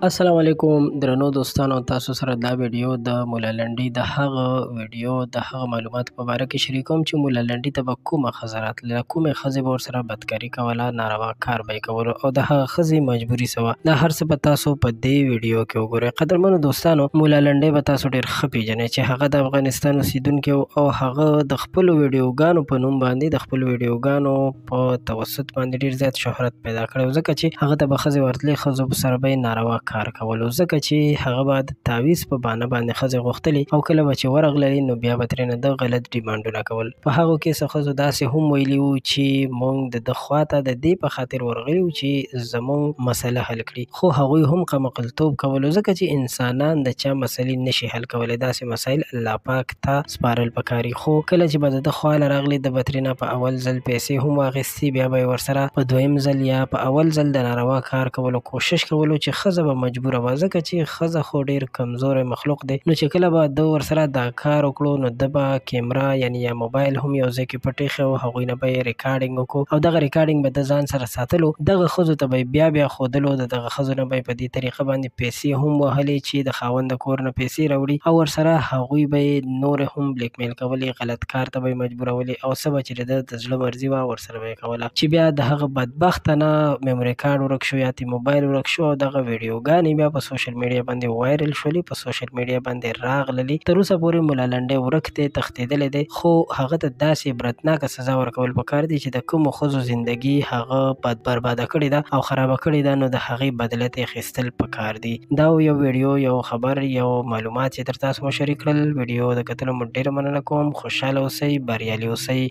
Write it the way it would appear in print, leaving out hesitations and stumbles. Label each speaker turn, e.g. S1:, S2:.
S1: السلام علیکم درنو دوستانو، تاسو سره دا ویډیو د مولا لنډۍ د هغه معلوماتو په باره کې شریکوم چې مولا لنډۍ ته به کومه ښځه راتلله، کومې ښځې به ورسره بدکاري کوله، ناروا کار به یې کولو او د هغه ښځې مجبوري څه وه. دا هر څه به تاسو په دې ویډیو کې وګورئ. قدرمنو دوستانو، مولا لنډۍ به تاسو ډېر ښه پېژنئ چې هغه د افغانستان اوسېدونکی و او هغه د خپلو ویډیوګانو په نوم باندې د خپلو ویډیوګانو په توسط باندې ډېر زیات شهرت پیدا کړی و، ځکه چې هغه ته به ښځې ورتلې، ښځو سره به یې ناروا کار کولو، ځکه چې هغه به د تعویض په بهانه باندې ښځې غوښتلې او کله به چې ورغللې نو بیا به ترېنه د غلط ډیمانډونه کول. په هغو کې څه ښځو داسې هم ویلي وو چې موږ د ده خواته د دې په خاطر ورغلي وو چې زموږ مسله حل کړي، خو هغوی هم قمقلتوب کولو، ځکه چې انسانان د چا مسلې نشي حل کولی. داسې مسایل الله پاک ته سپارل پکار وي. خو کله چې به د ده خواله راغلې، د به ترېنه په اول ځل پیسې هم واخیستې، بیا به یې ورسره په دویم ځل یا په اول ځل د ناروا کار کولو کوشش کولو چې ښځه به مجبوره وه، ځکه چې ښځه خو ډېر کمزوری مخلوق دی. نو چې کله به ده ورسره دا کار وکړو نو ده به کیمرا یعنې یا موبایل هم یو ځای کې پټ ایښی و، هغوی نه به یې ریکارډینګ وکړو او دغه ریکارډینګ به د ځان سره ساتلو. دغه ښځو ته به یې بیا ښودلو، د دغه ښځو نه به یې په دې طریقه باندې پیسې هم وهلې چې د خاوند د کور نه پیسې راوړي او ورسره هغوی به یې نورې هم بلیک میل کولې، غلط کار ته به یې مجبورولې او څه به چې د ده د زړه مرضي وه ورسره به یې کوله، چې بیا د هغه بدبخته نه میموري کارډ ورک شو یا ترې موبایل ورک شو او دغه ویډیوګانې بیا په سوشل میډیا باندې وایرل شولې، په سوشل میډیا باندې راغللې. تر اوسه پورې مولا لنډۍ ورک دی، تښتېدلی دی، خو هغه ته داسې عبرتناکه سزا ورکول پکار دي چې د کومو ښځو زندګي هغه برباده کړې ده او خرابه کړې ده، نو د هغې بدله ترې اخیستل پکار دي. دا یو ویډیو، یو خبر، یو معلومات چې در تاسو مو شریک کړل. ویډیو د کتلو مو ډېره مننه کوم. خوشحاله اوسئ، بریالي اوسئ.